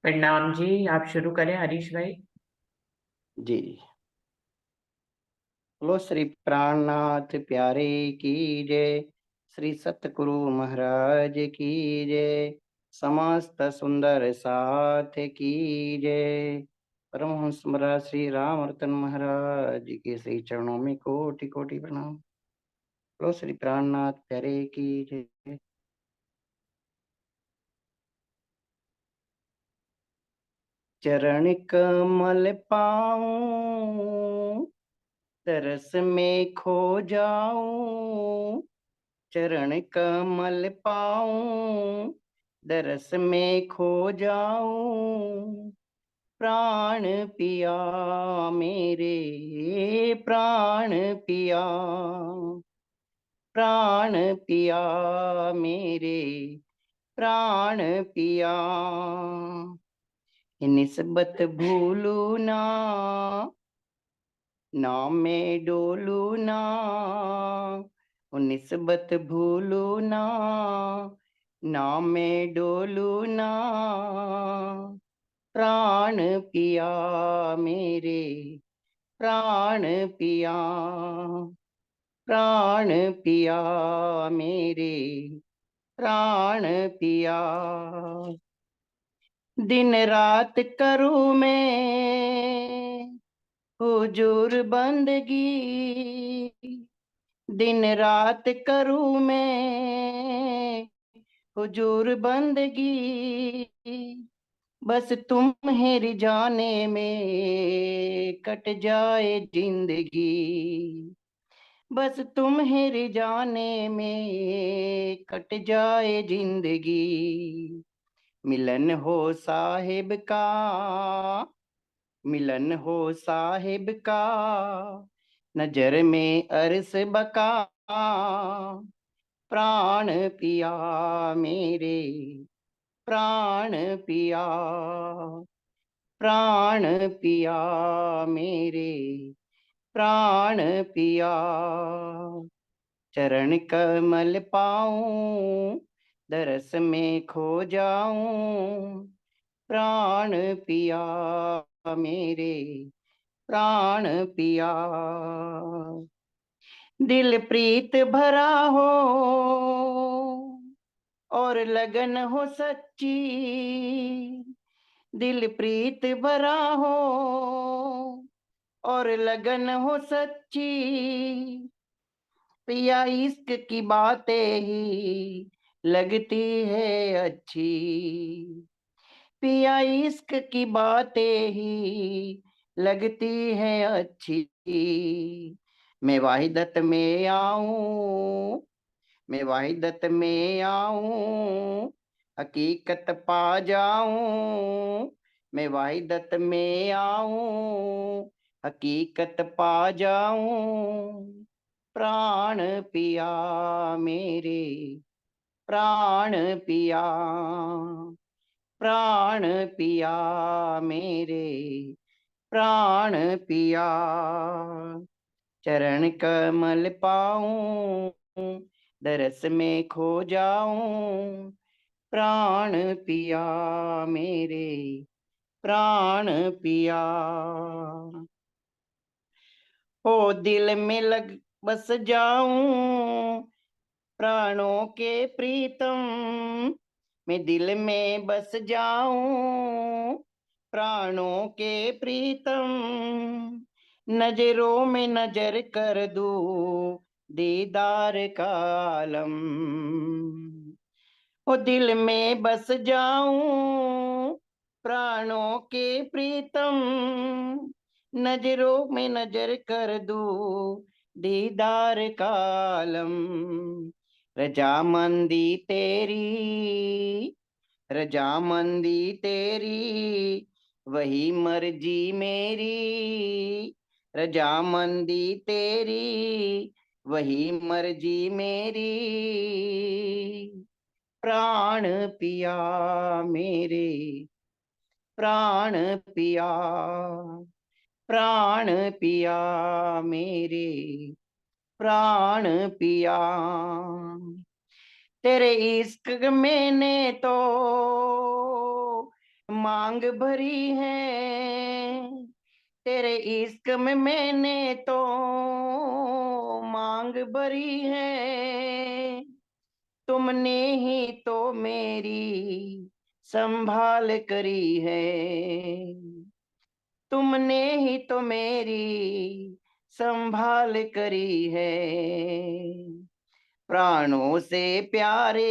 प्रणाम जी। आप शुरू करें हरीश भाई। जी। बोलो श्री प्राणनाथ प्यारे की जय। श्री सतगुरु महाराज की जय। समस्त सुंदर साथ की जय। परमहंस महाराज श्री राम रतन महाराज के श्री चरणों में कोटि कोटि प्रणाम। बोलो श्री प्राणनाथ प्यारे की जय। चरण कमल पाऊं, तरस में खो जाऊं। चरण कमल पाऊं, दरस में खो जाऊं। प्राण पिया मेरे, प्राण पिया, प्राण पिया मेरे, प्राण पिया। निस्बत भूलू ना, नाम में डोलू ना। निस्बत भूलू ना, नाम में डोलू ना। प्राण पिया मेरे, प्राण पिया, प्राण पिया मेरे, प्राण पिया। दिन रात करूं मैं हुजूर बंदगी, दिन रात करूं मैं हुजूर बंदगी। बस तुम्हें जाने में कट जाए जिंदगी। बस तुम्हें जाने में कट जाए जिंदगी। मिलन हो साहिब का, मिलन हो साहिब का। नजर में अरस बका। प्राण पिया मेरे, प्राण पिया, प्राण पिया मेरे, प्राण पिया। चरण कमल पाऊं, दरस में खो जाऊं। प्राण पिया मेरे, प्राण पिया। दिल प्रीत भरा हो और लगन हो सच्ची। दिल प्रीत भरा हो और लगन हो सच्ची। पिया इश्क की बातें ही लगती है अच्छी। पिया इश्क की बातें ही लगती है अच्छी। मैं वाहिदत में आऊं, मैं वाहिदत में आऊं, हकीकत पा जाऊं। मैं वाहिदत में आऊं, हकीकत पा जाऊं। प्राण पिया मेरे, प्राण पिया, प्राण पिया मेरे, प्राण पिया। चरण कमल पाऊं, दरस में खो जाऊं। प्राण पिया मेरे, प्राण पिया। हो दिल में लग बस जाऊं, प्राणों के प्रीतम। मैं दिल में बस जाऊं, प्राणों के प्रीतम। नजरों में नजर कर दूं, दीदार का आलम। ओ दिल में बस जाऊं, प्राणों के प्रीतम। नजरों में नजर कर दूं, दीदार का आलम। रजामंदी तेरी, रजामंदी तेरी, वही मर्जी मेरी। रजामंदी तेरी, वही मर्जी मेरी। प्राण पिया मेरे, प्राण पिया, प्राण पिया मेरे, प्राण पिया। तेरे इश्क मैंने तो मांग भरी है, तेरे इश्क में मैंने तो मांग भरी है। तुमने ही तो मेरी संभाल करी है, तुमने ही तो मेरी संभाल करी है। प्राणों से प्यारे,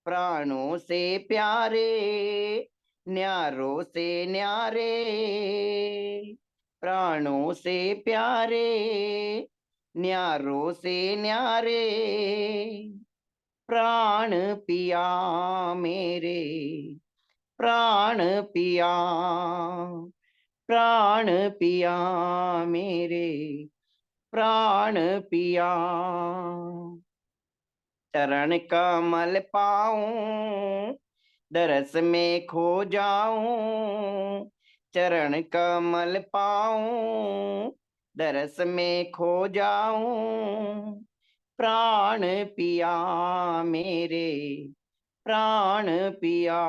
प्राणों से प्यारे, न्यारों से न्यारे, प्राणों से प्यारे, न्यारों से न्यारे, प्राण पिया मेरे, प्राण पिया, प्राण पिया मेरे, प्राण पिया। चरण कमल पाऊं, दरस में खो जाऊं, चरण कमल पाऊं, दरस में खो जाऊं, प्राण पिया मेरे, प्राण पिया,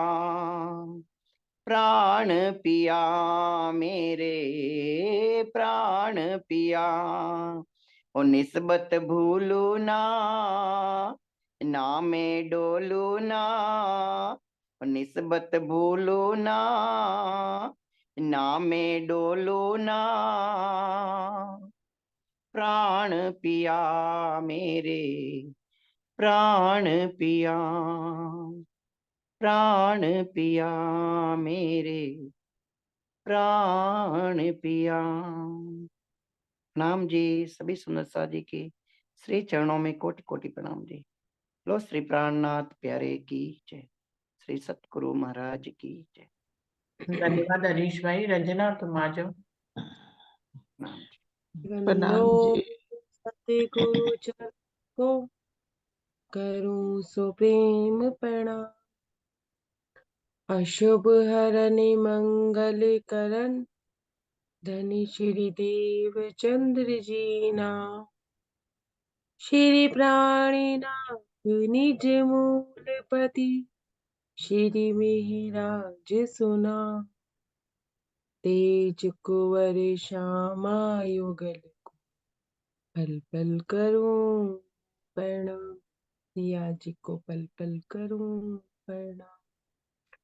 प्राण पिया मेरे, प्राण पिया। ओ निस्बत भूलू ना, ना में डोलू ना, ओ निस्बत भूलू ना, ना में डोलू ना, प्राण पिया मेरे, प्राण पिया, प्राण पिया मेरे, प्राण पिया। प्रणाम जी, सभी सुंदर सा जी के श्री चरणों में कोटि कोटि प्रणाम जी। लो श्री प्राणनाथ प्यारे की जय, श्री सतगुरु महाराज की जय। धन्यवाद हरीश भाई। रंजना तुम आ जाओ। प्रणाम जी। वंदो प्रणाम जी। सतगुरु चरण को, करूं सो प्रेम प्रणाम। अशुभ हरनि मंगल करन, धनी श्री देव चंद्र जी नाम। श्री प्राणीनाथ निज मूलपति, श्री मिहिराज सुना। तेज कुंवर श्यामा युगल, पल पल करूं प्रणाम। सिया जी को पल पल करूं प्रणाम।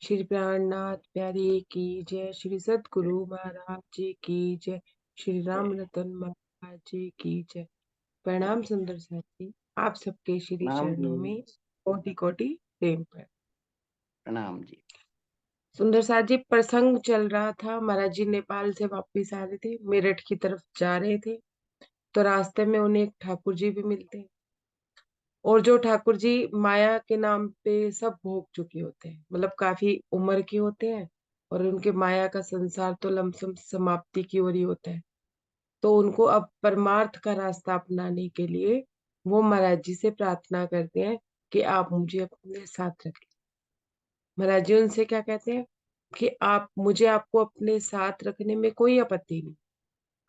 श्री प्राणनाथ प्यारे की जय, श्री सतगुरु महाराज जी की जय, श्री राम रतन महाराज जी की जय। प्रणाम सुंदर साथी, आप सबके श्री प्रणाम चरणों जी। में कोटि कोटि प्रेम पर। प्रणाम जी। सुंदर साथ जी, प्रसंग चल रहा था। महाराज जी नेपाल से वापिस आ रहे थे, मेरठ की तरफ जा रहे थे, तो रास्ते में उन्हें एक ठाकुर जी भी मिलते हैं। और जो ठाकुर जी माया के नाम पे सब भोग चुके होते हैं, मतलब काफी उम्र के होते हैं, और उनके माया का संसार तो लमसम समाप्ति की ओर ही होता है। तो उनको अब परमार्थ का रास्ता अपनाने के लिए वो महाराज जी से प्रार्थना करते हैं कि आप मुझे अपने साथ रखें। महाराज जी उनसे क्या कहते हैं कि आप मुझे, आपको अपने साथ रखने में कोई आपत्ति नहीं,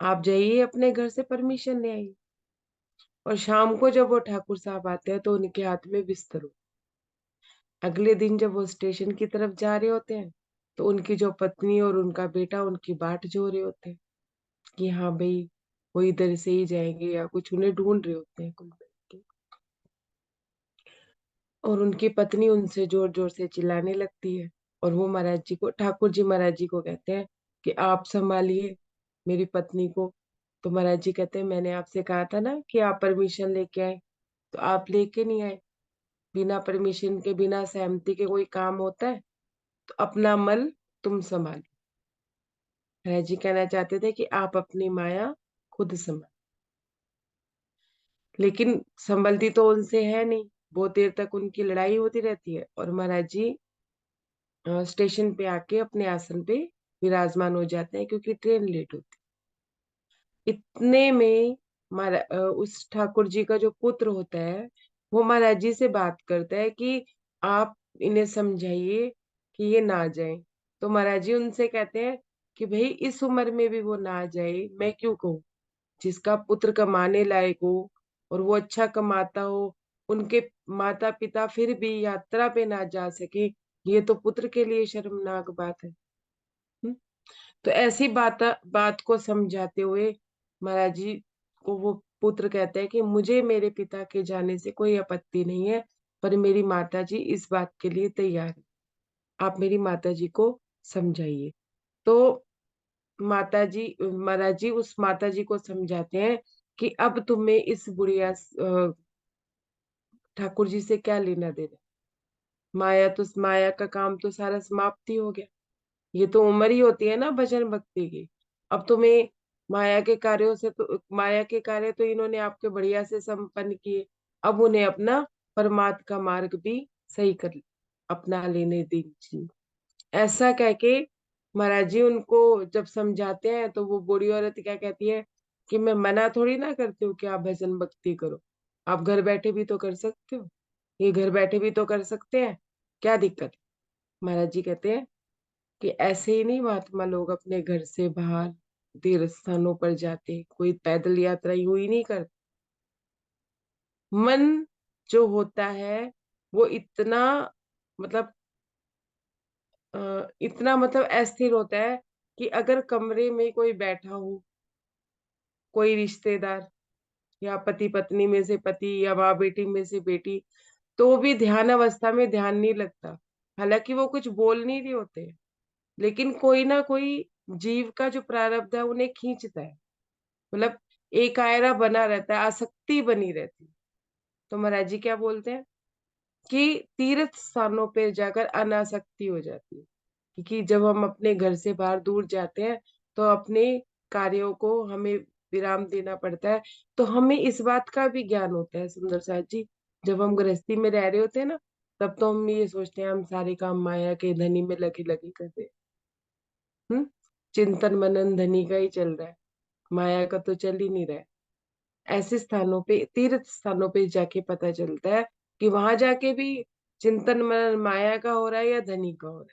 आप जाइए अपने घर से परमिशन ले आइए। और शाम को जब वो ठाकुर साहब आते हैं तो उनके हाथ में बिस्तर हो। अगले दिन जब वो स्टेशन की तरफ जा रहे होते हैं तो उनकी जो पत्नी और उनका बेटा उनकी बाट जो रहे होते हैं कि हाँ भाई वो इधर से ही जाएंगे, या कुछ उन्हें ढूंढ रहे होते हैं कुल मिला के। और उनकी पत्नी उनसे जोर जोर से चिल्लाने लगती है, और वो महाराज जी को, ठाकुर जी महाराज जी को कहते हैं कि आप संभालिए मेरी पत्नी को। तो महाराज जी कहते हैं मैंने आपसे कहा था ना कि आप परमिशन लेके आए, तो आप लेके नहीं आए। बिना परमिशन के, बिना सहमति के कोई काम होता है? तो अपना मल तुम संभालो। महाराज जी कहना चाहते थे कि आप अपनी माया खुद संभालो, लेकिन संभलती तो उनसे है नहीं। बहुत देर तक उनकी लड़ाई होती रहती है, और महाराज जी स्टेशन पे आके अपने आसन पे विराजमान हो जाते हैं, क्योंकि ट्रेन लेट होती है। इतने में उस ठाकुर जी का जो पुत्र होता है वो महाराज जी से बात करता है कि आप इन्हें समझाइए कि ये ना जाए। तो महाराज जी उनसे कहते हैं कि भाई इस उम्र में भी वो ना जाए, मैं क्यों कहूँ। जिसका पुत्र कमाने लायक हो और वो अच्छा कमाता हो, उनके माता पिता फिर भी यात्रा पे ना जा सके, ये तो पुत्र के लिए शर्मनाक बात है। तो ऐसी बात को समझाते हुए महाराज जी को वो पुत्र कहते हैं कि मुझे मेरे पिता के जाने से कोई आपत्ति नहीं है, पर मेरी माता जी इस बात के लिए तैयार है। आप मेरी माता जी को समझाइए। तो माता जी महाराज जी उस माता जी को समझाते हैं कि अब तुम्हें इस बुढ़िया ठाकुर जी से क्या लेना देना। माया का काम तो सारा समाप्त ही हो गया। ये तो उम्र ही होती है ना भजन भक्ति की। अब तुम्हें माया के कार्य तो इन्होंने आपके बढ़िया से संपन्न किए। अब उन्हें अपना परमात्मा का मार्ग भी सही कर अपना लेने दीजिए। ऐसा कह के महाराज जी उनको जब समझाते हैं तो वो बूढ़ी औरत क्या कहती है कि मैं मना थोड़ी ना करती हूँ कि आप भजन भक्ति करो, आप घर बैठे भी तो कर सकते हो, ये घर बैठे भी तो कर सकते हैं, क्या दिक्कत है। महाराज जी कहते हैं कि ऐसे ही नहीं महात्मा लोग अपने घर से बाहर तीर्थ स्थानों पर जाते, कोई पैदल यात्रा यूं ही नहीं करते। मन जो होता है वो मतलब इतना मतलब अस्थिर होता है कि अगर कमरे में कोई बैठा हो, कोई रिश्तेदार या पति पत्नी में से पति या माँ बेटी में से बेटी, तो भी ध्यान अवस्था में ध्यान नहीं लगता। हालांकि वो कुछ बोल नहीं रहे होते, लेकिन कोई ना कोई जीव का जो प्रारब्ध है उन्हें खींचता है। मतलब एक आयरा बना रहता है, आसक्ति बनी रहती है। तो महाराज जी क्या बोलते हैं कि तीर्थ स्थानों पे जाकर अनासक्ति हो जाती है। क्योंकि जब हम अपने घर से बाहर दूर जाते हैं तो अपने कार्यों को हमें विराम देना पड़ता है। तो हमें इस बात का भी ज्ञान होता है सुंदर साथ जी, जब हम गृहस्थी में रह रहे होते हैं ना, तब तो हम ये सोचते हैं हम सारे काम माया के धनी में लगे लगे करते हैं। चिंतन मनन धनी का ही चल रहा है, माया का तो चल ही नहीं रहा है। ऐसे स्थानों पे तीर्थ स्थानों पे जाके पता चलता है कि वहां जाके भी चिंतन मनन माया का हो रहा है या धनी का हो रहा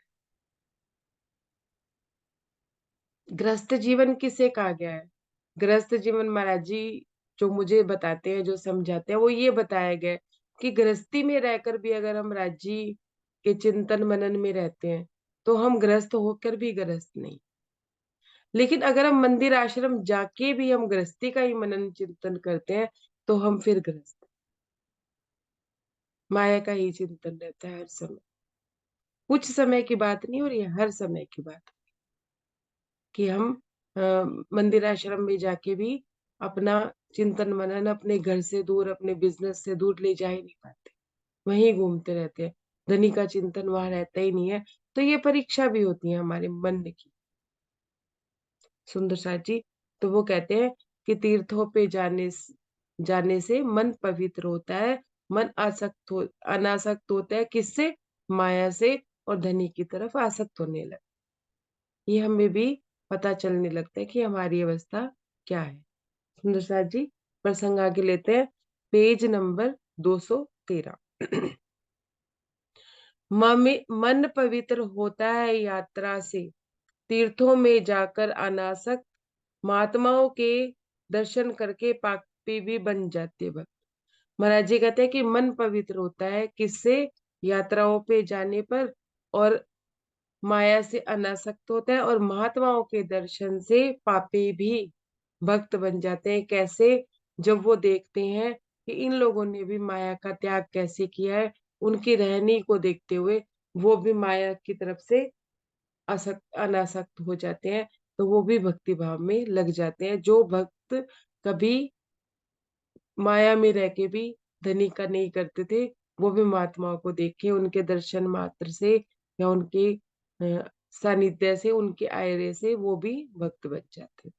है। गृहस्थ जीवन किसे कहा गया है? गृहस्थ जीवन महाराज जी जो मुझे बताते हैं, जो समझाते हैं, वो ये बताया गया है कि गृहस्थी में रहकर भी अगर हम राज जी के चिंतन मनन में रहते हैं तो हम गृहस्थ होकर भी गृहस्थ नहीं। लेकिन अगर हम मंदिर आश्रम जाके भी हम गृहस्थी का ही मनन चिंतन करते हैं तो हम फिर गृहस्थ। माया का ही चिंतन रहता है हर समय। कुछ समय की बात नहीं हो रही है, हर समय की बात कि हम अ, मंदिर आश्रम में जाके भी अपना चिंतन मनन अपने घर से दूर, अपने बिजनेस से दूर ले जा ही नहीं पाते, वहीं घूमते रहते हैं। धनी का चिंतन वहां रहता ही नहीं है। तो ये परीक्षा भी होती है हमारे मन की सुंदर साथ जी। तो वो कहते हैं कि तीर्थों पे जाने से मन पवित्र होता है, मन अनासक्त होता है किससे? माया से, और धनी की तरफ आसक्त होने लगता है। ये हमें भी पता चलने लगता है कि हमारी अवस्था क्या है। सुंदर साथ जी प्रसंग आगे लेते हैं, पेज नंबर 213। मन पवित्र होता है यात्रा से, तीर्थों में जाकर अनासक्त, महात्माओं के दर्शन करके पापी भी बन जाते भक्त। महाराज जी कहते हैं कि मन पवित्र होता है किससे? यात्राओं पे जाने पर, और माया से अनासक्त होता है, और महात्माओं के दर्शन से पापी भी भक्त बन जाते हैं। कैसे? जब वो देखते हैं कि इन लोगों ने भी माया का त्याग कैसे किया है, उनकी रहनी को देखते हुए वो भी माया की तरफ से अनासक्त हो जाते हैं। तो वो भी भक्ति भाव में लग जाते हैं। जो भक्त कभी माया में रह के भी धनी का नहीं करते थे, वो भी महात्माओं को देख के उनके दर्शन मात्र से या उनके सानिध्य से, उनके आयरे से वो भी भक्त बन जाते।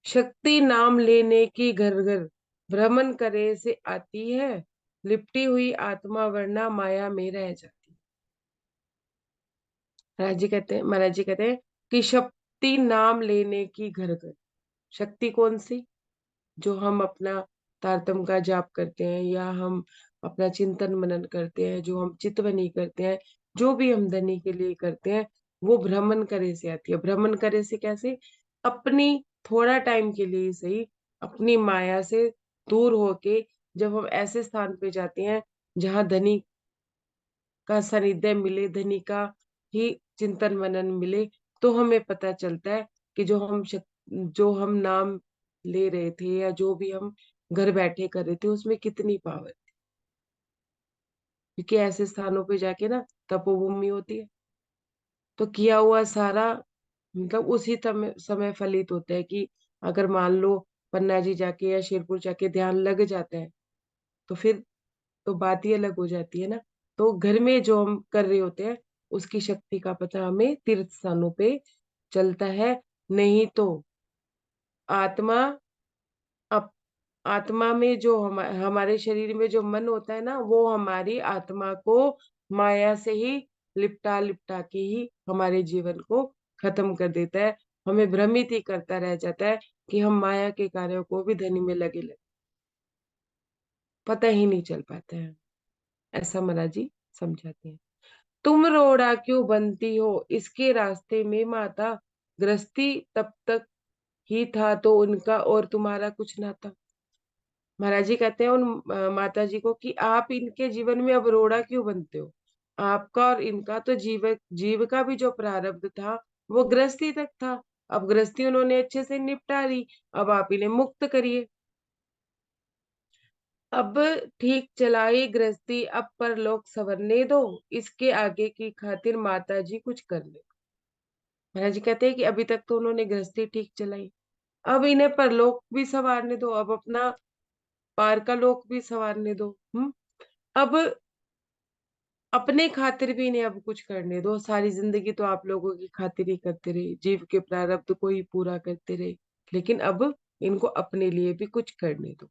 शक्ति नाम लेने की घर घर भ्रमण करे से आती है, लिपटी हुई आत्मा वरना माया में रह जाती। महाराज जी कहते हैं कि शक्ति नाम लेने की घर घर। शक्ति कौन सी? जो हम अपना तारतम का जाप करते हैं, या हम अपना चिंतन मनन करते हैं, जो हम चितवनी करते हैं, जो भी हम धनी के लिए करते हैं, वो भ्रमण करे से आती है। भ्रमण करे से कैसे? अपनी थोड़ा टाइम के लिए सही, अपनी माया से दूर होके जब हम ऐसे स्थान पे जाते हैं जहाँ धनी का सानिध्य मिले, धनी का ही चिंतन मनन मिले, तो हमें पता चलता है कि जो हम नाम ले रहे थे या जो भी हम घर बैठे कर रहे थे उसमें कितनी पावर। क्योंकि ऐसे स्थानों पे जाके ना तपोभूमि होती है, तो किया हुआ सारा मतलब उसी समय फलित होता है। कि अगर मान लो पन्ना जी जाके या शेरपुर जाके ध्यान लग जाता है, तो फिर तो बात ही अलग हो जाती है ना। तो घर में जो हम कर रहे होते हैं उसकी शक्ति का पता हमें तीर्थ स्थानों पे चलता है। नहीं तो आत्मा, अप, आत्मा में जो हमारे शरीर में जो मन होता है ना, वो हमारी आत्मा को माया से ही लिपटा लिपटा के ही हमारे जीवन को खत्म कर देता है। हमें भ्रमित ही करता रह जाता है कि हम माया के कार्यों को भी धनी में लगे लगे, पता ही नहीं चल पाता है। ऐसा महाराज जी समझाते हैं। तुम रोड़ा क्यों बनती हो इसके रास्ते में माता, गृहस्थी तब तक ही था तो उनका और तुम्हारा कुछ ना था। महाराज जी कहते हैं उन माता जी को कि आप इनके जीवन में अब रोड़ा क्यों बनते हो। आपका और इनका तो जीव का भी जो प्रारब्ध था वो गृहस्थी तक था। अब गृहस्थी उन्होंने अच्छे से निपटा ली, अब आप इन्हें मुक्त करिए। अब ठीक चलाई गृहस्थी, अब परलोक संवरने दो, इसके आगे की खातिर माता जी कुछ कर ले। महाराज जी कहते हैं कि अभी तक तो उन्होंने गृहस्थी ठीक चलाई, अब इन्हें परलोक भी संवारने दो, अब अपना पार का लोक भी संवारने दो। अब अपने खातिर भी इन्हें अब कुछ करने दो। सारी जिंदगी तो आप लोगों की खातिर ही करते रहे, जीव के प्रारब्ध को ही पूरा करते रहे, लेकिन अब इनको अपने लिए भी कुछ करने दो।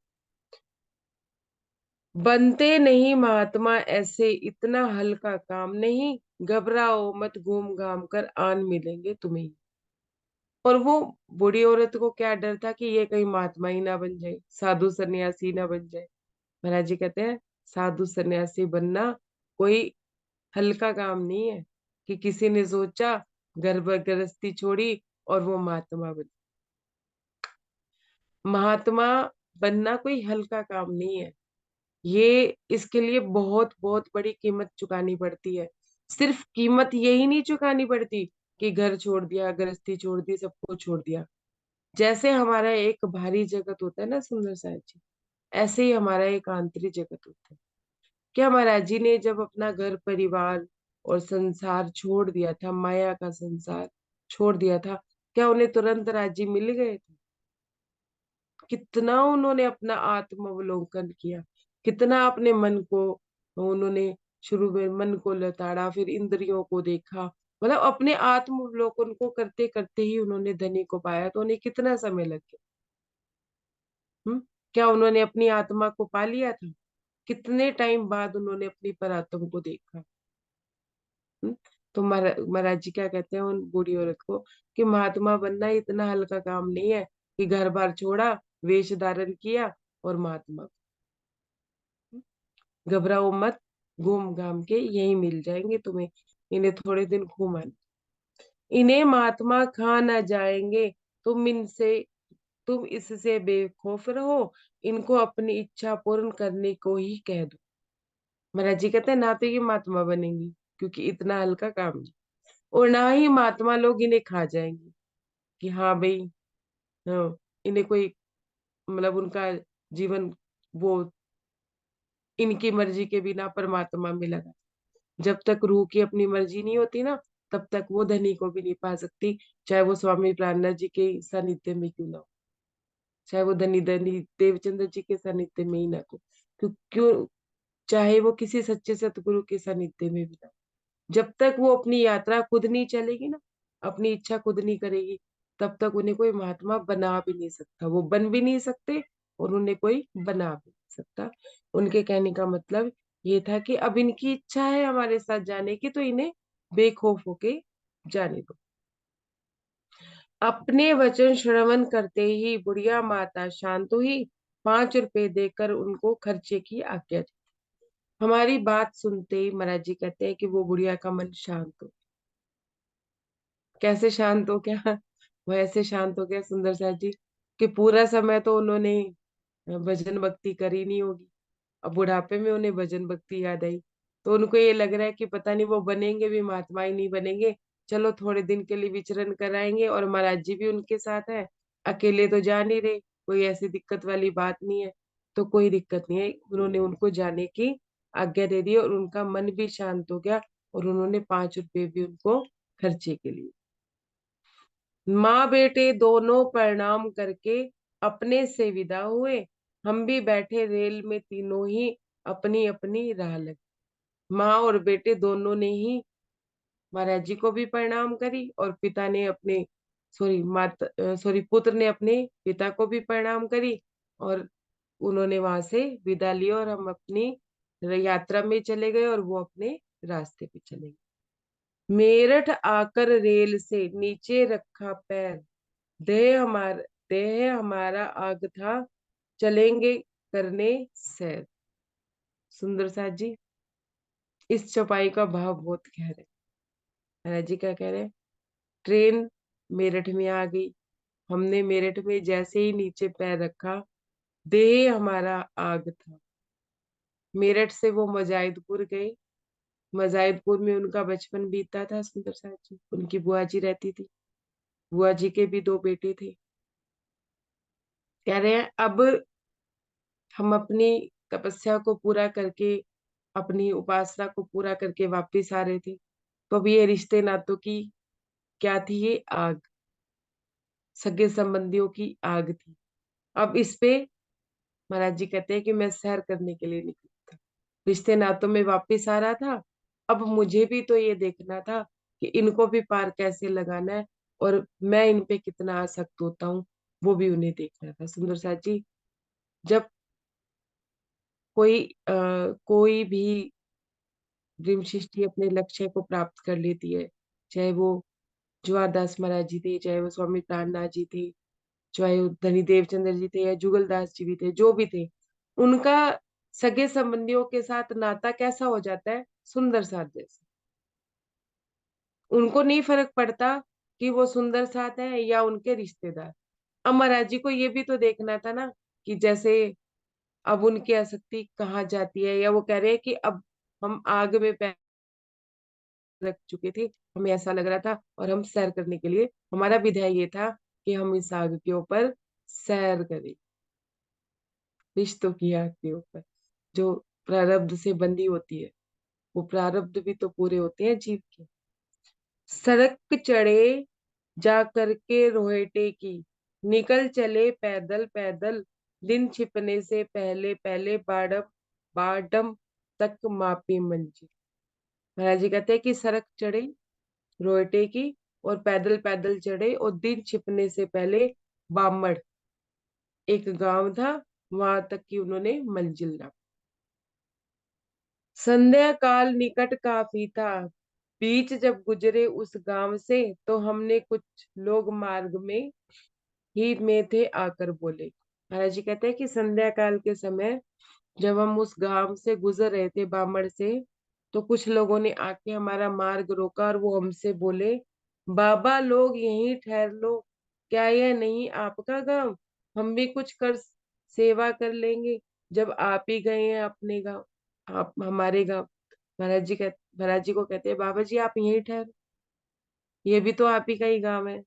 बनते नहीं महात्मा ऐसे, इतना हल्का काम नहीं, घबराओ मत, घूम घाम कर आन मिलेंगे तुम्हें। और वो बूढ़ी औरत को क्या डर था कि ये कहीं महात्मा ही ना बन जाए, साधु सन्यासी ना बन जाए। महाराज जी कहते हैं साधु सन्यासी बनना कोई हल्का काम नहीं है। कि किसी ने सोचा गर्भ गृहस्थी छोड़ी और वो महात्मा बन। महात्मा बनना कोई हल्का काम नहीं है। ये इसके लिए बहुत बहुत बड़ी कीमत चुकानी पड़ती है। सिर्फ कीमत यही नहीं चुकानी पड़ती कि घर छोड़ दिया, गृहस्थी छोड़ दी, सबको छोड़ दिया। जैसे हमारा एक बाहरी जगत होता है ना सुंदर साहब जी, ऐसे ही हमारा एक आंतरिक जगत होता है। क्या महाराज जी ने जब अपना घर परिवार और संसार छोड़ दिया था, माया का संसार छोड़ दिया था, क्या उन्हें तुरंत राज्य मिल गए थे? कितना उन्होंने अपना आत्मावलोकन किया, कितना अपने मन को उन्होंने शुरू में मन को लताड़ा, फिर इंद्रियों को देखा। मतलब अपने आत्मावलोकन को करते करते ही उन्होंने धनी को पाया, तो उन्हें कितना समय लग गया। क्या उन्होंने अपनी आत्मा को पा लिया था? कितने टाइम बाद उन्होंने अपनी परात्म को देखा। हम्म? तो महाराज जी क्या कहते हैं उन बूढ़ी औरत को कि महात्मा बनना इतना हल्का काम नहीं है कि घर बार छोड़ा, वेश धारण किया और महात्मा। घबराओ मत, घूम घाम के यही मिल जाएंगे तुम्हें, इन्हें थोड़े दिन घुमा, इन्हें महात्मा खा न जाएंगे। तुम इससे बेखौफ रहो, इनको अपनी इच्छा पूर्ण करने को ही कह दो। महाराज जी कहते हैं ना तो ये महात्मा बनेंगी क्योंकि इतना हल्का काम नहीं, और ना ही महात्मा लोग इन्हें खा जाएंगे कि हाँ भाई, हाँ, इन्हें कोई मतलब उनका जीवन वो इनकी मर्जी के बिना परमात्मा में लगा। जब तक रूह की अपनी मर्जी नहीं होती ना, तब तक वो धनी को भी नहीं पा सकती, चाहे वो स्वामी प्राणनाथ जी के सानिध्य में क्यों ना हो, चाहे वो धनी धनी देवचंद्र जी के सानिध्य में ही ना हो। क्यों, चाहे वो किसी सच्चे सतगुरु के सानिध्य में भी ना हो। जब तक वो अपनी यात्रा खुद नहीं चलेगी ना, अपनी इच्छा खुद नहीं करेगी, तब तक उन्हें कोई महात्मा बना भी नहीं सकता, वो बन भी नहीं सकते और उन्हें कोई बना भी नहीं सकता। उनके कहने का मतलब ये था कि अब इनकी इच्छा है हमारे साथ जाने की, तो इन्हें बेखौफ होके जाने दो। अपने वचन श्रवण करते ही बुढ़िया माता शांत हुई, 5 रुपए देकर उनको खर्चे की आज्ञा दी। हमारी बात सुनते ही महाराज जी कहते हैं कि वो बुढ़िया का मन शांत हो। कैसे शांत हो गया? वो ऐसे शांत हो गया सुंदर साहब जी कि पूरा समय तो उन्होंने भजन भक्ति करी नहीं होगी, अब बुढ़ापे में उन्हें भजन भक्ति याद आई, तो उनको ये लग रहा है कि पता नहीं वो बनेंगे भी महात्मा ही नहीं बनेंगे, चलो थोड़े दिन के लिए विचरण कराएंगे। और महाराज जी भी उनके साथ है, अकेले तो जा नहीं रहे, कोई ऐसी दिक्कत वाली बात नहीं है। तो कोई दिक्कत नहीं है, उन्होंने उनको जाने की आज्ञा दे दी और उनका मन भी शांत हो गया। और उन्होंने 5 रुपए भी उनको खर्चे के लिए। माँ बेटे दोनों प्रणाम करके अपने से विदा हुए। हम भी बैठे रेल में, तीनों ही अपनी अपनी राह लगे। माँ और बेटे दोनों ने ही महाराज जी को भी प्रणाम करी, और पिता ने अपने पुत्र ने अपने पिता को भी प्रणाम करी। और उन्होंने वहां से विदा ली और हम अपनी यात्रा में चले गए और वो अपने रास्ते पे चले गए। मेरठ आकर रेल से नीचे रखा पैर, देह हमारा आग था, चलेंगे करने सैर। सुंदर साथ जी, इस चौपाई का भाव बहुत गहरा है। महाराज जी क्या कह रहे हैं? ट्रेन मेरठ में आ गई, हमने मेरठ में जैसे ही नीचे पैर रखा, देह हमारा आग था। मेरठ से वो मजाहिदपुर गए। मजाहिदपुर में उनका बचपन बीता था। सुंदर साथ जी, उनकी बुआ जी रहती थी। बुआ जी के भी 2 बेटे थे। कह रहे हैं अब हम अपनी तपस्या को पूरा करके, अपनी उपासना को पूरा करके वापिस आ रहे थे, तो अब ये रिश्ते नातों की क्या थी? ये आग, सगे संबंधियों की आग थी। अब इस पे महाराज जी कहते हैं कि मैं सैर करने के लिए निकला था, रिश्ते नातों में वापिस आ रहा था। अब मुझे भी तो ये देखना था कि इनको भी पार कैसे लगाना है, और मैं इन पे कितना आसक्त होता हूँ, वो भी उन्हें देखना था। सुंदर साथ जी, जब कोई भी ब्रह्मशिष्टि अपने लक्ष्य को प्राप्त कर लेती है, चाहे वो जवाहरदास महाराज जी थे, चाहे वो स्वामी प्राणनाथ जी थे, चाहे वो धनी देवचंद्र जी थे, या जुगलदास जी भी थे, जो भी थे, उनका सगे संबंधियों के साथ नाता कैसा हो जाता है? सुंदर साथ जैसा। उनको नहीं फर्क पड़ता कि वो सुंदर साथ है या उनके रिश्तेदार। अब महाराज जी को ये भी तो देखना था ना, कि जैसे अब उनकी आसक्ति कहाँ जाती है, या वो कह रहे हैं कि अब हम आग में पैर रख चुके थे, हमें ऐसा लग रहा था, और हम सैर करने के लिए, हमारा विधेय ये था कि हम इस आग के ऊपर सैर करें, रिश्तों की आग के ऊपर जो प्रारब्ध से बंधी होती है। वो प्रारब्ध भी तो पूरे होते हैं जीव के। सड़क चढ़े जा करके रोहेटे की, निकल चले पैदल पैदल, दिन छिपने से पहले पहले बाडम बाडम तक मापी मंजिल। महाराज जी कहते हैं कि सड़क चढ़े रोहटे की, और पैदल पैदल चढ़े, और दिन छिपने से पहले बामड़ एक गांव था, वहां तक की उन्होंने मंजिल नापी। संध्या काल निकट काफी था, बीच जब गुजरे उस गांव से, तो हमने कुछ लोग मार्ग में ही में थे आकर बोले। महाराज जी कहते हैं कि संध्या काल के समय जब हम उस गांव से गुजर रहे थे, बामड़ से, तो कुछ लोगों ने आके हमारा मार्ग रोका, और वो हमसे बोले, बाबा लोग यहीं ठहर लो, क्या यह नहीं आपका गांव? हम भी कुछ कर सेवा कर लेंगे, जब आप ही गए हैं अपने गांव, आप हमारे गांव। महाराज जी को कहते हैं, बाबा जी आप यहीं ठहरो, ये भी तो आप ही का ही गांव है,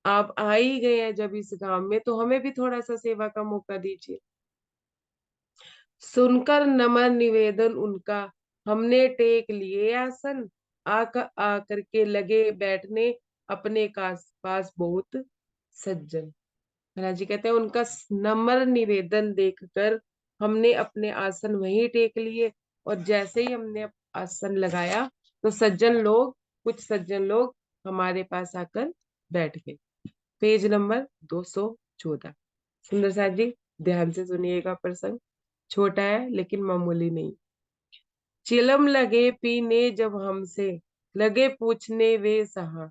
आप आ ही गए हैं जब इस गांव में, तो हमें भी थोड़ा सा सेवा का मौका दीजिए। सुनकर नम्र निवेदन उनका, हमने टेक लिए आसन, आकर के लगे बैठने अपने पास बहुत सज्जन। महाराज जी कहते हैं उनका नम्र निवेदन देखकर हमने अपने आसन वहीं टेक लिए, और जैसे ही हमने आसन लगाया, तो कुछ सज्जन लोग हमारे पास आकर बैठ गए। Page number 214। सुंदर साथ जी, ध्यान से सुनिएगा, प्रसंग छोटा है लेकिन मामूली नहीं। चिलम लगे पीने जब हमसे, लगे पूछने वे सहा,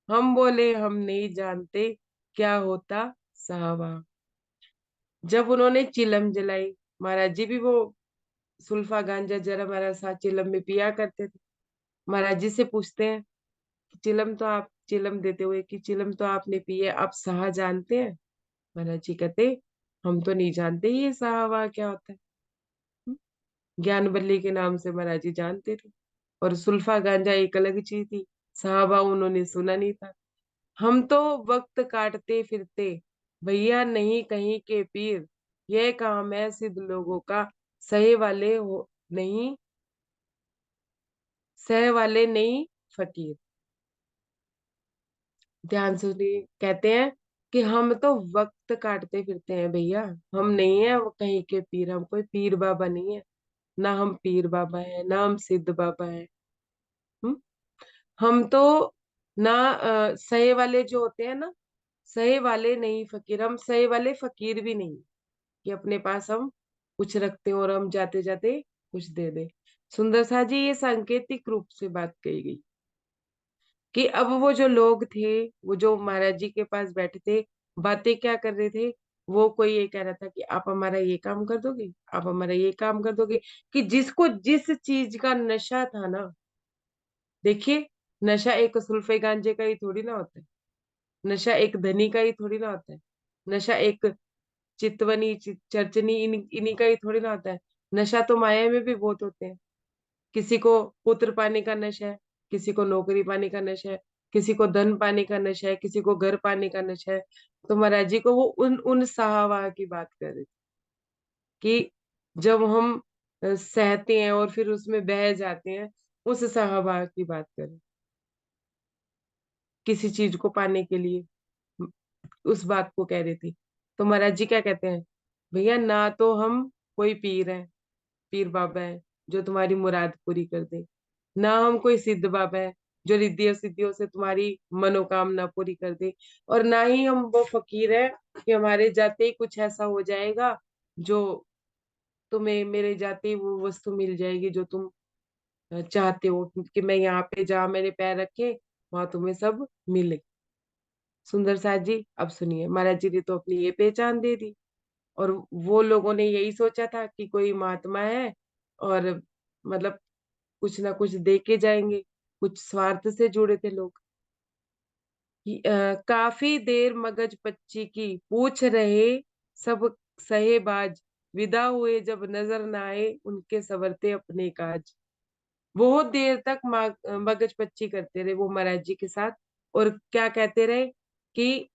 हम बोले हम नहीं जानते, क्या होता साहबा। जब उन्होंने चिलम जलाई, महाराज जी भी वो सुल्फा गांजा जरा हमारा साथ चिलम में पिया करते थे। महाराज जी से पूछते हैं, चिलम देते हुए कि चिलम तो आपने पी है, आप साहा जानते हैं? महाराज जी कहते, हम तो नहीं जानते ये साहवा क्या होता है। ज्ञानवल्ली के नाम से महाराज जी जानते थे। और सुल्फा गांजा एक अलग चीज थी, साहबा उन्होंने सुना नहीं था। हम तो वक्त काटते फिरते भैया, नहीं कहीं के पीर, यह काम है सिद्ध लोगों का, सहे वाले हो नहीं, सह वाले नहीं फकीर। ध्यान से सुनिए, कहते हैं कि हम तो वक्त काटते फिरते हैं भैया, हम नहीं है वो कहीं के पीर, हम कोई पीर बाबा नहीं है। ना हम पीर बाबा है, ना हम सिद्ध बाबा है। हम्म? हम तो ना सहे वाले जो होते हैं ना, सहे वाले नहीं फकीर, हम सहे वाले फकीर भी नहीं कि अपने पास हम कुछ रखते हैं और हम जाते जाते कुछ दे दे। सुंदर सा जी, ये सांकेतिक रूप से बात कही गई कि अब वो जो लोग थे, वो जो महाराज जी के पास बैठे थे, बातें क्या कर रहे थे, वो कोई ये कह रहा था कि आप हमारा ये काम कर दोगे, आप हमारा ये काम कर दोगे, कि जिसको जिस चीज का नशा था ना, देखिए, नशा एक सुल्फे गांजे का ही थोड़ी ना होता है, नशा एक धनी का ही थोड़ी ना होता है, नशा एक चितवनी चरचनी इन्हीं का ही थोड़ी ना होता है। नशा तो माया में भी बहुत होते हैं। किसी को पुत्र पाने का नशा है, किसी को नौकरी पाने का नशा है, किसी को धन पाने का नशा है, किसी को घर पाने का नशा है। तो महाराज जी को वो उन उन साहवाह की बात कर रहे थे कि जब हम सहते हैं और फिर उसमें बह जाते हैं, उस साहवाह की बात करें, किसी चीज को पाने के लिए, उस बात को कह रहे थे। तो महाराज जी क्या कहते हैं, भैया ना तो हम कोई पीर हैं, पीर बाबा है जो तुम्हारी मुराद पूरी कर दे, ना हम कोई सिद्ध बाबा है जो रिद्धियों सिद्धियों से तुम्हारी मनोकामना पूरी कर दे, और ना ही हम वो फकीर है कि हमारे जाते ही कुछ ऐसा हो जाएगा जो तुम्हें मेरे जाते ही वो वस्तु मिल जाएगी जो तुम चाहते हो, कि मैं यहाँ पे जहाँ मैंने पैर रखे वहां तुम्हें सब मिले। सुंदर साथ जी, अब सुनिए, महाराज जी ने तो अपनी ये पहचान दे दी, और वो लोगों ने यही सोचा था कि कोई महात्मा है और मतलब कुछ ना कुछ दे के जाएंगे, कुछ स्वार्थ से जुड़े थे लोग। काफी देर मगज पच्ची की पूछ रहे सब सहेबाज, विदा हुए जब नजर न आए उनके सवरते अपने काज। बहुत देर तक मगज पच्ची करते रहे वो महाराज जी के साथ, और क्या कहते रहे कि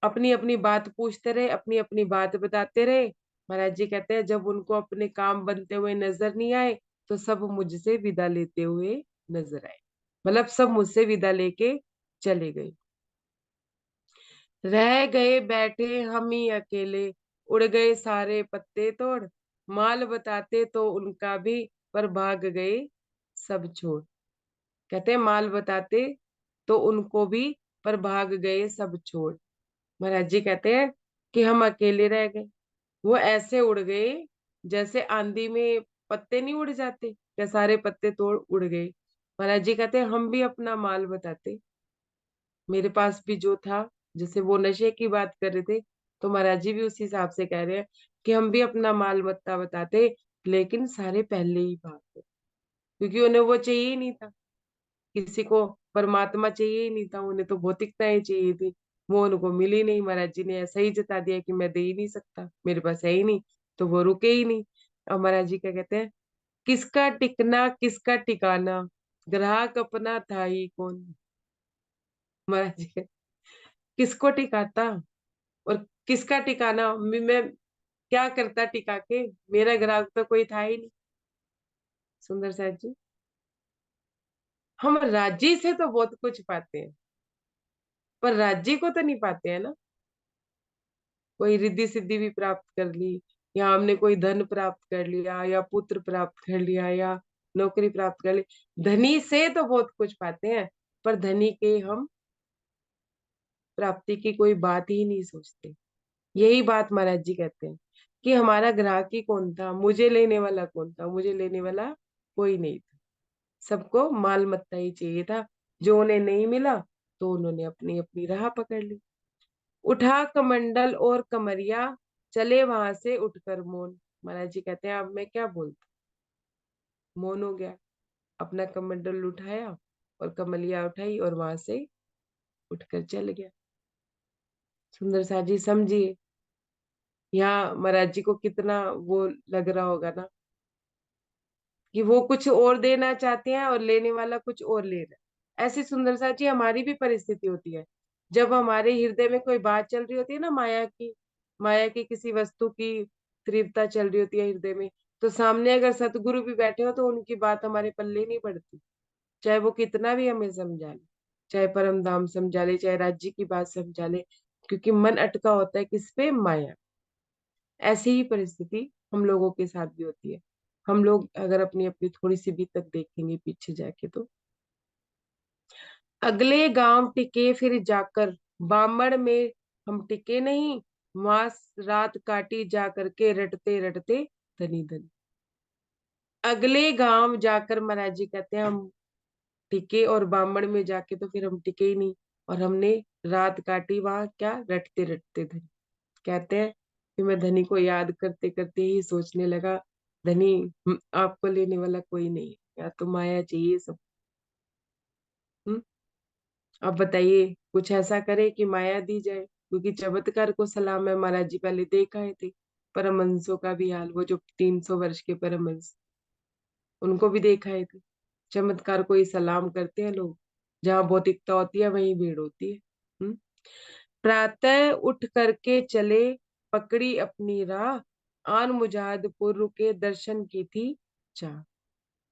अपनी अपनी बात पूछते रहे, अपनी अपनी बात बताते रहे। महाराज जी कहते हैं जब उनको अपने काम बनते हुए नजर नहीं आए, तो सब मुझसे विदा लेते हुए नजर आए, मतलब सब मुझसे विदा लेके चले गए। रह गए बैठे हम ही अकेले, उड़ गए सारे पत्ते तोड़, माल बताते तो उनका भी, पर भाग गए सब छोड़। कहते हैं माल बताते तो उनको भी, पर भाग गए सब छोड़। महाराज जी कहते हैं कि हम अकेले रह गए, वो ऐसे उड़ गए जैसे आंधी में पत्ते नहीं उड़ जाते, या सारे पत्ते तोड़ उड़ गए। महाराज जी कहते हैं हम भी अपना माल बताते, मेरे पास भी जो था, जैसे वो नशे की बात कर रहे थे, तो महाराज जी भी उसी हिसाब से कह रहे हैं कि हम भी अपना माल मत्ता बताते, लेकिन सारे पहले ही भाग गए, क्योंकि उन्हें वो चाहिए ही नहीं था। किसी को परमात्मा चाहिए ही नहीं था, उन्हें तो भौतिकताएं चाहिए थी, वो उनको मिली नहीं। महाराज जी ने ऐसा ही जता दिया कि मैं दे ही नहीं सकता, मेरे पास है ही नहीं, तो वो रुके ही नहीं। और महाराज जी क्या कहते हैं, किसका टिकना किसका टिकाना, ग्राहक अपना था ही कौन। महाराज जी किसको टिकाता और किसका टिकाना, मैं क्या करता टिका के, मेरा ग्राहक तो कोई था ही नहीं। सुंदर साहब जी, हम राज्य से तो बहुत कुछ पाते हैं, पर राज्य को तो नहीं पाते हैं ना। कोई रिद्धि सिद्धि भी प्राप्त कर ली, या हमने कोई धन प्राप्त कर लिया, या पुत्र प्राप्त कर लिया, या नौकरी प्राप्त कर ली, धनी से तो बहुत कुछ पाते हैं, पर धनी के हम प्राप्ति की कोई बात ही नहीं सोचते। यही बात महाराज जी कहते हैं कि हमारा ग्राहक ही कौन था, मुझे लेने वाला कौन था, मुझे लेने वाला कोई नहीं था। सबको माल मत्ता ही चाहिए था, जो उन्हें नहीं मिला तो उन्होंने अपनी अपनी राह पकड़ ली। उठा कमंडल और कमरिया, चले वहां से उठकर मौन। महाराज जी कहते हैं अब मैं क्या बोलता, मौन हो गया, अपना कमंडल उठाया और कमलिया उठाई और वहां से उठकर चल गया। सुंदर सा जी समझिए, यहाँ महाराज जी को कितना वो लग रहा होगा ना, कि वो कुछ और देना चाहते हैं और लेने वाला कुछ और ले रहा है। ऐसी सुंदरता जी हमारी भी परिस्थिति होती है। जब हमारे हृदय में कोई बात चल रही होती है ना, माया की किसी वस्तु की तीव्रता चल रही होती है हृदय में, तो सामने अगर सतगुरु भी बैठे हो तो उनकी बात हमारे पल्ले नहीं पड़ती, चाहे वो कितना भी हमें समझा ले, चाहे परम धाम समझा ले, चाहे राज्य की बात समझा ले, क्योंकि मन अटका होता है किस पे? माया। ऐसी ही परिस्थिति हम लोगों के साथ भी होती है। हम लोग अगर अपनी अपनी थोड़ी सी भी तक देखेंगे पीछे जाके, तो अगले गांव टिके फिर जाकर, बामण में हम टिके नहीं, मास रात काटी जा करके, रटते रटते धनी धनी। अगले गांव जाकर महाराज जी कहते हैं हम टिके, और बामण में जाके तो फिर हम टिके ही नहीं, और हमने रात काटी वहां क्या? रटते रटते धनी। कहते हैं कि मैं धनी को याद करते करते ही सोचने लगा, धनी आपको लेने वाला कोई नहीं है, या तो माया चाहिए सब। हम्म अब बताइए, कुछ ऐसा करे कि माया दी जाए, क्योंकि चमत्कार को सलाम है, महाराज जी पहले देख आए थे। परमहंसों का भी हाल, वो जो 300 वर्ष के परमहंस, उनको भी देखा है थे। चमत्कार को ही सलाम करते हैं लोग, जहाँ भौतिकता होती है वहीं भीड़ होती है। हम्म प्रातः उठ करके चले, पकड़ी अपनी राह, आन मुजाहिदपुर रुके, दर्शन की थी चाह।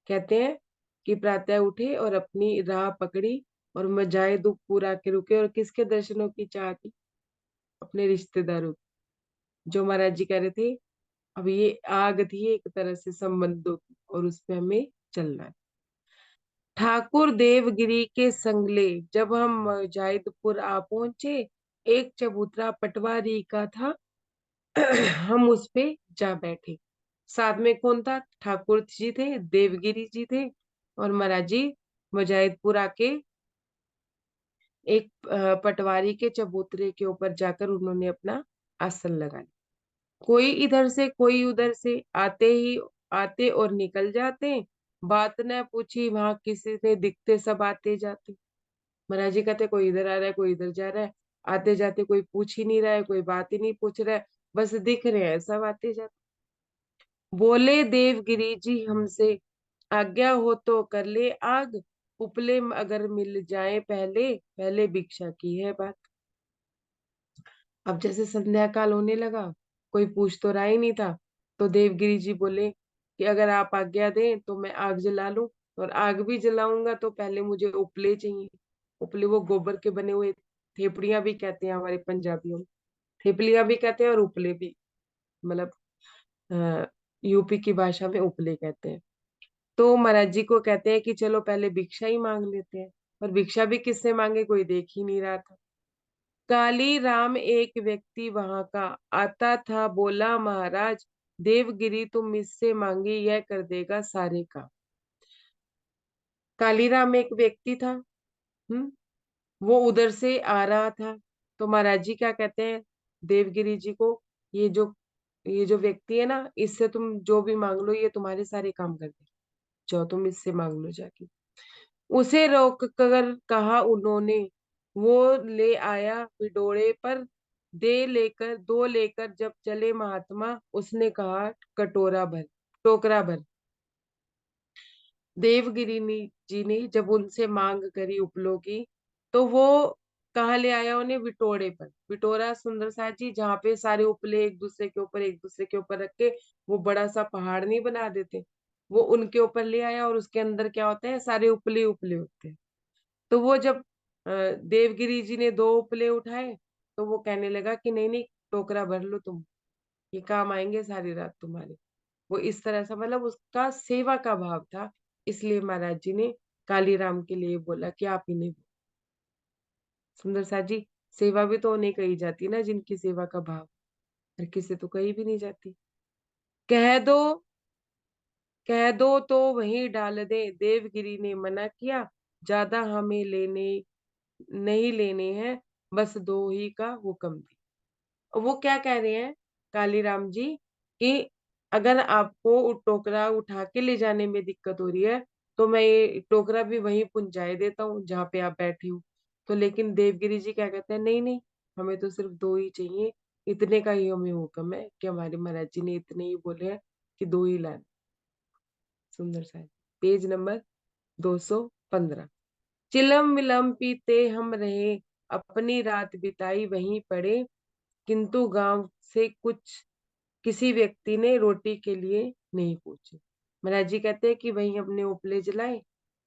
कहते हैं कि प्रातः उठे और अपनी राह पकड़ी, और मुजाहिदपुर आके रुके, और किसके दर्शनों की चाह थी? अपने रिश्तेदारों की। जो महाराज जी कह रहे थे, अब ये आग थी एक तरह से संबंधों की, और उस पे हमें चलना है। ठाकुर देवगिरी के संगले जब हम जाहिदपुर आ पहुंचे, एक चबूतरा पटवारी का था, हम उस पे जा बैठे। साथ में कौन था? ठाकुर जी थे, देवगिरी जी थे, और महाराज जी मुजाहिदपुर आके एक पटवारी के चबूतरे के ऊपर जाकर उन्होंने अपना आसन लगा लिया। कोई इधर से कोई उधर से, आते और निकल जाते, बात न पूछी वहां किसी ने, दिखते सब आते जाते। महाराज जी कहते कोई इधर आ रहा है, कोई इधर जा रहा है, आते जाते कोई पूछ ही नहीं रहा है, कोई बात ही नहीं पूछ रहा है, बस दिख रहे हैं सब आते जाते। बोले देवगिरी जी हमसे, आज्ञा हो तो कर ले आग, उपले अगर मिल जाए पहले, पहले भिक्षा की है बात। अब जैसे संध्या काल होने लगा, कोई पूछ तो रहा ही नहीं था, तो देवगिरी जी बोले कि अगर आप आज्ञा दें तो मैं आग जला लूं, और आग भी जलाऊंगा तो पहले मुझे उपले चाहिए। उपले वो गोबर के बने हुए, थेपड़ियां भी कहते हैं हमारे पंजाबियों में, थेपलियां भी कहते हैं और उपले भी, मतलब यूपी की भाषा में उपले कहते हैं। तो महाराज जी को कहते हैं कि चलो पहले भिक्षा ही मांग लेते हैं, और भिक्षा भी किससे मांगे? कोई देख ही नहीं रहा था। काली राम एक व्यक्ति वहां का आता था, बोला महाराज देवगिरी तुम इससे मांगी, यह कर देगा सारे काम। कालीराम एक व्यक्ति था, हम्म वो उधर से आ रहा था, तो महाराज जी क्या कहते हैं देवगिरी जी को, ये जो ये जो व्यक्ति है ना, इससे तुम जो भी मांग लो ये तुम्हारे सारे काम कर दे, जो तुम इससे मांग लो जाके। उसे रोक कर कहा उन्होंने, वो ले आया विडोरे पर, दो लेकर जब चले महात्मा, उसने कहा कटोरा भर, टोकरा भर। जी ने जब उनसे मांग करी उपलों की, तो वो कहाँ ले आया उन्हें? विटोरे पर। विटोरा सुंदर सा जी, जहाँ पे सारे उपले एक दूसरे के ऊपर रख के वो बड़ा सा पहाड़ नहीं बना देते, वो उनके ऊपर ले आया, और उसके अंदर क्या होता है? सारे उपले उपले होते हैं। तो वो जब देवगिरी जी ने 2 उपले उठाए, तो वो कहने लगा कि नहीं नहीं, टोकरा भर लो तुम, ये काम आएंगे सारी रात तुम्हारे। वो इस तरह से, मतलब उसका सेवा का भाव था, इसलिए महाराज जी ने कालीराम के लिए बोला कि आप इन्हें। सुंदर सा जी, सेवा भी तो उन्हें कही जाती है ना जिनकी सेवा का भाव, हर किसी तो कही भी नहीं जाती। कह दो, कह दो तो वहीं डाल दे, देवगिरी ने मना किया, ज्यादा हमें लेने नहीं लेने हैं, बस 2 ही का हुक्म दी। वो क्या कह रहे हैं कालीराम जी, कि अगर आपको टोकरा उठा के ले जाने में दिक्कत हो रही है, तो मैं ये टोकरा भी वहीं पहुंचाए देता हूँ जहाँ पे आप बैठे हो। तो लेकिन देवगिरी जी क्या कहते हैं, नहीं नहीं, हमें तो सिर्फ 2 ही चाहिए, इतने का ही हमें हुक्म है, कि हमारे महाराज जी ने इतने ही बोले हैं कि 2 ही लाने। सुंदर सा पेज नंबर 215। चिलम विलम पीते हम रहे, अपनी रात बिताई वहीं पड़े, किंतु गांव से कुछ किसी व्यक्ति ने रोटी के लिए नहीं पूछे। महाराज जी कहते हैं कि वहीं अपने उपले जलाए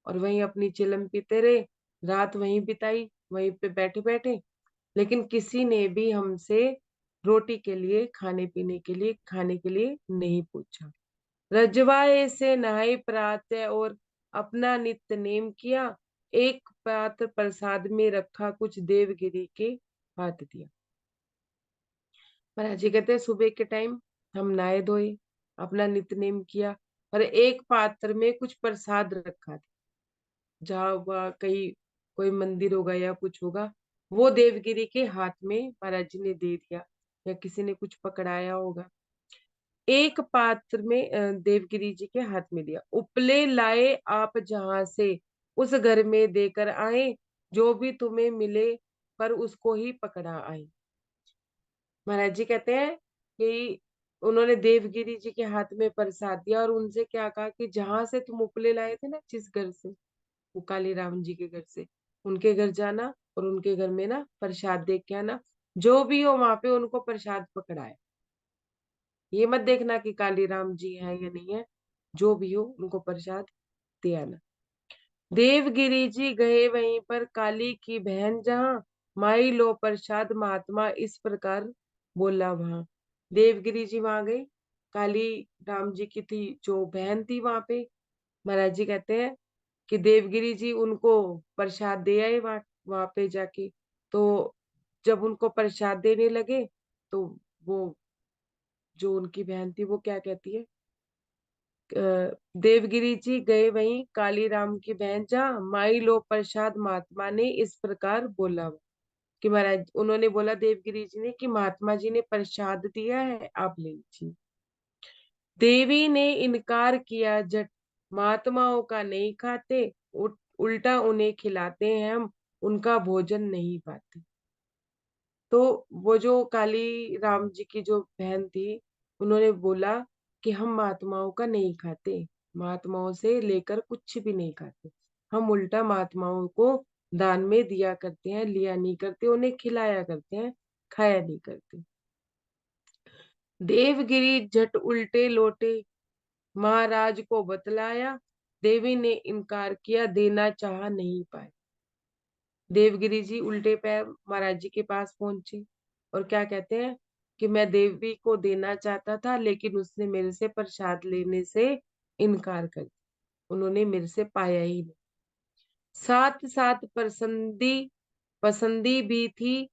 और वहीं अपनी चिलम पीते रहे, रात वहीं बिताई, वहीं पे बैठे बैठे, लेकिन किसी ने भी हमसे रोटी के लिए, खाने के लिए नहीं पूछा। रजवाए से नहाए प्रातः और अपना नित्य नेम किया, एक पात्र प्रसाद में रखा, कुछ देवगिरी के हाथ दिया। महाराज जी कहते हैं सुबह के टाइम हम नहाए धोए, अपना नित्यनेम किया और एक पात्र में कुछ प्रसाद रखा था, जहाँ वह कहीं कोई मंदिर होगा या कुछ होगा, वो देवगिरी के हाथ में महाराज जी ने दे दिया, या किसी ने कुछ पकड़ाया होगा। एक पात्र में देवगिरी जी के हाथ में दिया। उपले लाए आप जहां से, उस घर में देकर आए, जो भी तुम्हें मिले पर उसको ही पकड़ा आए। महाराज जी कहते हैं कि उन्होंने देवगिरी जी के हाथ में प्रसाद दिया और उनसे क्या कहा कि जहां से तुम उपले लाए थे ना, जिस घर से, वो काली राम जी के घर से, उनके घर जाना और उनके घर में ना प्रसाद दे के आना, जो भी हो वहां पे उनको प्रसाद पकड़ाए। ये मत देखना कि काली राम जी है या नहीं है, जो भी हो उनको प्रसाद दे आना। देवगिरी जी गए वहीं पर, काली की बहन जहां, माई लो प्रसाद, महात्मा इस प्रकार बोला वहां। देवगिरी जी वहां गए, काली राम जी की थी जो बहन थी वहां पे। महाराज जी कहते हैं कि देवगिरी जी उनको प्रसाद दे आए वहां पे जाके। तो जब उनको प्रसाद देने लगे तो वो जो उनकी बहन थी वो क्या कहती है, देवगिरी जी गए वहीं, काली राम की बहन जहाँ, माई लो प्रसाद, महात्मा ने इस प्रकार बोला। कि महाराज उन्होंने बोला देवगिरी जी ने कि महात्मा जी ने प्रसाद दिया है, आप ले लीजिए। देवी ने इनकार किया झट, महात्माओं का नहीं खाते, उल्टा उन्हें खिलाते हैं हम, उनका भोजन नहीं पाते। तो वो जो काली राम जी की जो बहन थी, उन्होंने बोला कि हम महात्माओं का नहीं खाते, महात्माओं से लेकर कुछ भी नहीं खाते, हम उल्टा महात्माओं को दान में दिया करते हैं, लिया नहीं करते, उन्हें खिलाया करते हैं, खाया नहीं करते। देवगिरी झट उल्टे लोटे, महाराज को बतलाया, देवी ने इनकार किया, देना चाहा नहीं पाए। देवगिरी जी उल्टे पैर महाराज जी के पास पहुंचे और क्या कहते हैं कि मैं देवी को देना चाहता था, लेकिन उसने मेरे से प्रसाद लेने से इनकार कर दिया, उन्होंने मेरे से पाया ही नहीं। साथ साथ पसंदी भी थी,